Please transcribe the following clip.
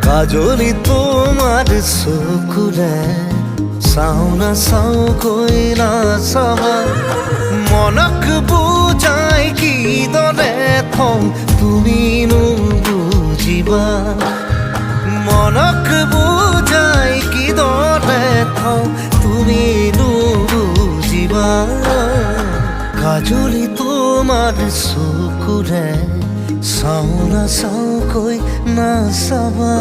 কাজলি তোমাৰ চকুৰে চাওঁ না চাওঁ কৈ নাচাবা মনক বুজাই কিদৰে থওঁ তুমিনো বুজিবা মনক বুজাই কিদৰে থওঁ তুমিনো বুজিবা কাজলি তোমাৰ চকুৰে চাওঁ না চাওঁ কৈ নাচাবা